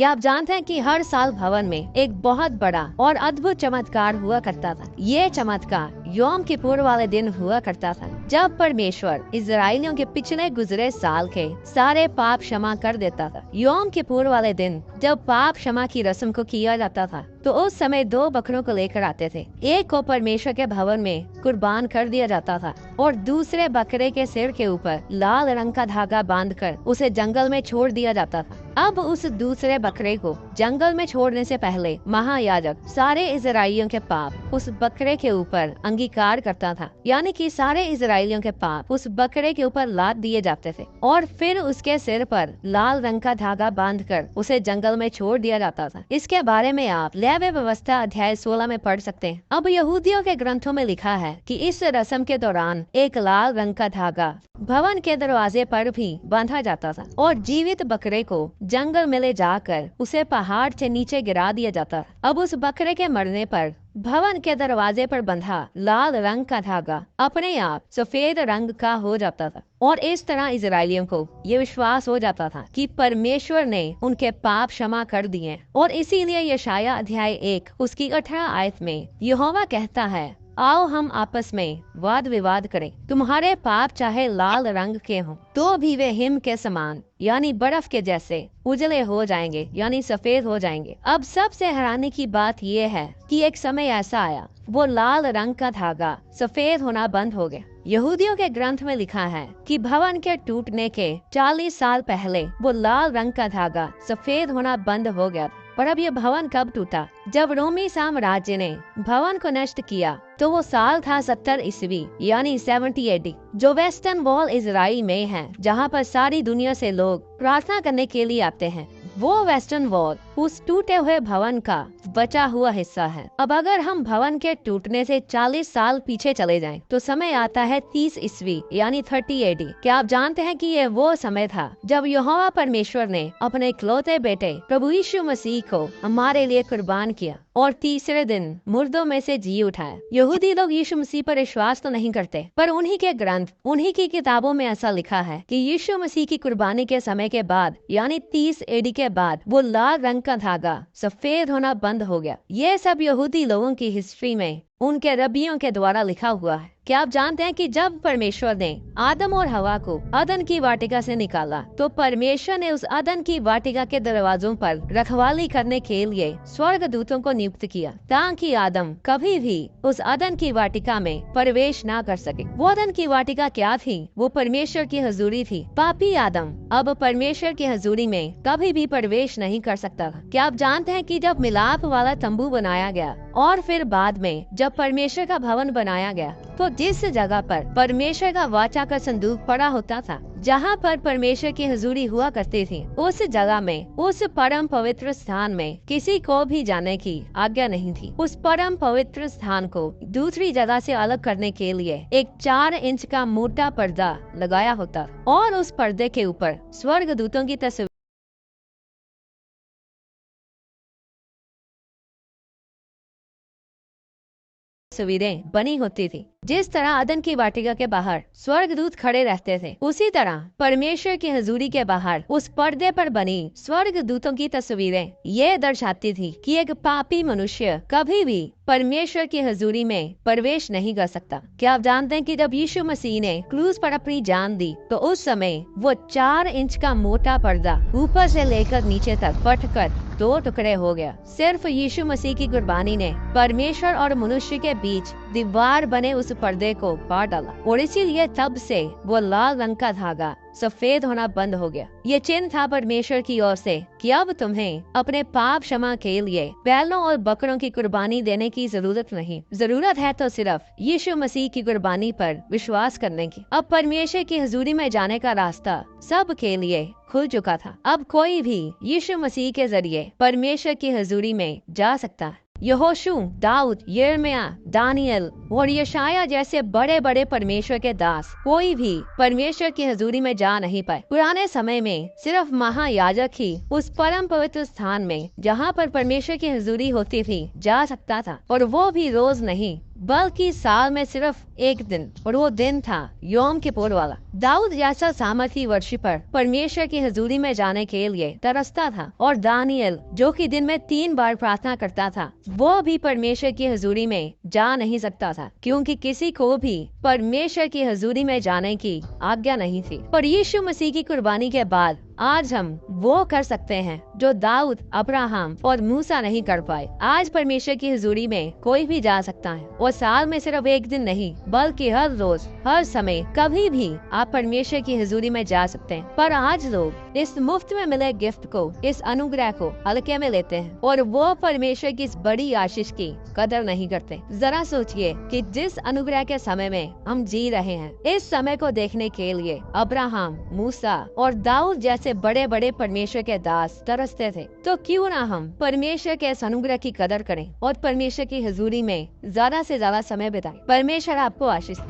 क्या आप जानते हैं कि हर साल भवन में एक बहुत बड़ा और अद्भुत चमत्कार हुआ करता था। ये चमत्कार योम किपुर वाले दिन हुआ करता था, जब परमेश्वर इजरायलियों के पिछले गुजरे साल के सारे पाप क्षमा कर देता था। योम किपुर वाले दिन जब पाप क्षमा की रस्म को किया जाता था, तो उस समय 2 बकरों को लेकर आते थे। एक को परमेश्वर के भवन में कुर्बान कर दिया जाता था और दूसरे बकरे के सिर के ऊपर लाल रंग का धागा बांधकर उसे जंगल में छोड़ दिया जाता था। अब उस दूसरे बकरे को जंगल में छोड़ने से पहले महायाजक सारे इजरायलियों के पाप उस बकरे के ऊपर अंगीकार करता था, यानी कि सारे इजरायलियों के पाप उस बकरे के ऊपर लाद दिए जाते थे और फिर उसके सिर पर लाल रंग का धागा बांधकर उसे जंगल में छोड़ दिया जाता था। इसके बारे में आप लेवी व्यवस्था अध्याय 16 में पढ़ सकते हैं। अब यहूदियों के ग्रंथों में लिखा है कि इस रस्म के दौरान एक लाल रंग का धागा भवन के दरवाजे पर भी बांधा जाता था और जीवित बकरे को जंगल में ले जाकर उसे पहाड़ से नीचे गिरा दिया जाता। अब उस बकरे के मरने पर भवन के दरवाजे पर बंधा लाल रंग का धागा अपने आप सफेद रंग का हो जाता था और इस तरह इजरायलियों को ये विश्वास हो जाता था कि परमेश्वर ने उनके पाप क्षमा कर दिए। और इसीलिए यशाया अध्याय 1 उसकी 18 आयत में यहोवा कहता है, आओ हम आपस में वाद विवाद करें। तुम्हारे पाप चाहे लाल रंग के हों तो भी वे हिम के समान यानी बर्फ के जैसे उजले हो जाएंगे, यानी सफेद हो जाएंगे। अब सबसे हैरानी की बात यह है कि एक समय ऐसा आया वो लाल रंग का धागा सफेद होना बंद हो गया। यहूदियों के ग्रंथ में लिखा है कि भवन के टूटने के 40 साल पहले वो लाल रंग का धागा सफेद होना बंद हो गया। पर अब ये भवन कब टूटा? जब रोमी साम्राज्य ने भवन को नष्ट किया तो वो साल था 70 ईस्वी यानी 70 AD, जो वेस्टर्न वॉल इजराइल में है, जहाँ पर सारी दुनिया से लोग प्रार्थना करने के लिए आते हैं। वो वेस्टर्न वॉल उस टूटे हुए भवन का बचा हुआ हिस्सा है। अब अगर हम भवन के टूटने से 40 साल पीछे चले जाएं, तो समय आता है 30 ईस्वी यानी 30 AD। क्या आप जानते हैं कि ये वो समय था जब यहोवा परमेश्वर ने अपने इकलौते बेटे प्रभु यीशु मसीह को हमारे लिए कुर्बान किया और तीसरे दिन मुर्दों में से जी उठाया। यहूदी लोग यीशु मसीह पर विश्वास तो नहीं करते, पर उन्हीं के ग्रंथ, उन्हीं की किताबों में ऐसा लिखा है कि यीशु मसीह की कुर्बानी के समय के बाद यानी 30 AD के बाद वो लाल रंग का धागा सफेद होना बंद हो गया। ये सब यहूदी लोगों की हिस्ट्री में उनके रबियों के द्वारा लिखा हुआ है। क्या आप जानते हैं कि जब परमेश्वर ने आदम और हवा को अदन की वाटिका से निकाला, तो परमेश्वर ने उस अदन की वाटिका के दरवाजों पर रखवाली करने के लिए स्वर्ग दूतों को नियुक्त किया, ताकि आदम कभी भी उस अदन की वाटिका में प्रवेश ना कर सके। वो अदन की वाटिका क्या थी? वो परमेश्वर की हजूरी थी। पापी आदम अब परमेश्वर की हजूरी में कभी भी प्रवेश नहीं कर सकता था। क्या आप जानते हैं कि जब मिलाप वाला तंबू बनाया गया और फिर बाद में जब परमेश्वर का भवन बनाया गया, तो जिस जगह पर परमेश्वर का वाचा का संदूक पड़ा होता था, जहाँ पर परमेश्वर की हजूरी हुआ करती थी, उस जगह में, उस परम पवित्र स्थान में किसी को भी जाने की आज्ञा नहीं थी। उस परम पवित्र स्थान को दूसरी जगह से अलग करने के लिए एक 4 इंच का मोटा पर्दा लगाया होता और उस पर्दे के ऊपर स्वर्ग दूतों की तस्वीरें बनी होती थी। जिस तरह अदन की वाटिका के बाहर स्वर्गदूत खड़े रहते थे, उसी तरह परमेश्वर की हजूरी के बाहर उस पर्दे पर बनी स्वर्गदूतों की तस्वीरें ये दर्शाती थी कि एक पापी मनुष्य कभी भी परमेश्वर की हजूरी में प्रवेश नहीं कर सकता। क्या आप जानते हैं कि जब यीशु मसीह ने क्रूस पर अपनी जान दी, तो उस समय वो 4 इंच का मोटा पर्दा ऊपर से लेकर नीचे तक फटकर 2 टुकड़े हो गया। सिर्फ यीशु मसीह की कुर्बानी ने परमेश्वर और मनुष्य के बीच दीवार बने उस पर्दे को पार डाला और इसीलिए तब से वो लाल रंग का धागा सफेद होना बंद हो गया। ये चिन्ह था परमेश्वर की ओर से कि अब तुम्हें अपने पाप क्षमा के लिए बैलों और बकरों की कुर्बानी देने की जरूरत नहीं। जरूरत है तो सिर्फ यीशु मसीह की कुर्बानी पर विश्वास करने की। अब परमेश्वर की हजूरी में जाने का रास्ता सब के लिए खुल चुका था। अब कोई भी यीशु मसीह के जरिए परमेश्वर की हजूरी में जा सकता है। यहोशू, दाऊद, यिर्मयाह, दानियल और यशाया जैसे बड़े बड़े परमेश्वर के दास कोई भी परमेश्वर की हजूरी में जा नहीं पाए। पुराने समय में सिर्फ महायाजक ही उस परम पवित्र स्थान में, जहाँ पर परमेश्वर की हजूरी होती थी, जा सकता था, और वो भी रोज नहीं, बल्कि साल में सिर्फ एक दिन, और वो दिन था योम किपुर वाला। दाऊद जैसा सामर्थी वर्शिपर परमेश्वर की हजूरी में जाने के लिए तरसता था, और दानियल जो कि दिन में 3 बार प्रार्थना करता था, वो भी परमेश्वर की हजूरी में जा नहीं सकता था, क्योंकि किसी को भी परमेश्वर की हजूरी में जाने की आज्ञा नहीं थी। पर यीशु मसीह की कुर्बानी के बाद आज हम वो कर सकते हैं जो दाऊद, अब्राहम और मूसा नहीं कर पाए। आज परमेश्वर की हजूरी में कोई भी जा सकता है, और साल में सिर्फ एक दिन नहीं, बल्कि हर रोज, हर समय, कभी भी आप परमेश्वर की हजूरी में जा सकते हैं। पर आज लोग इस मुफ्त में मिले गिफ्ट को, इस अनुग्रह को हल्के में लेते हैं, और वो परमेश्वर की इस बड़ी आशीष की कदर नहीं करते। जरा सोचिए कि जिस अनुग्रह के समय में हम जी रहे हैं, इस समय को देखने के लिए अब्राहम, मूसा और दाऊद जैसे बड़े बड़े परमेश्वर के दास तरसते थे, तो क्यों ना हम परमेश्वर के इस अनुग्रह की कदर करें और परमेश्वर की हजूरी में ज्यादा से ज्यादा समय बिताएं। परमेश्वर आपको आशीष दे।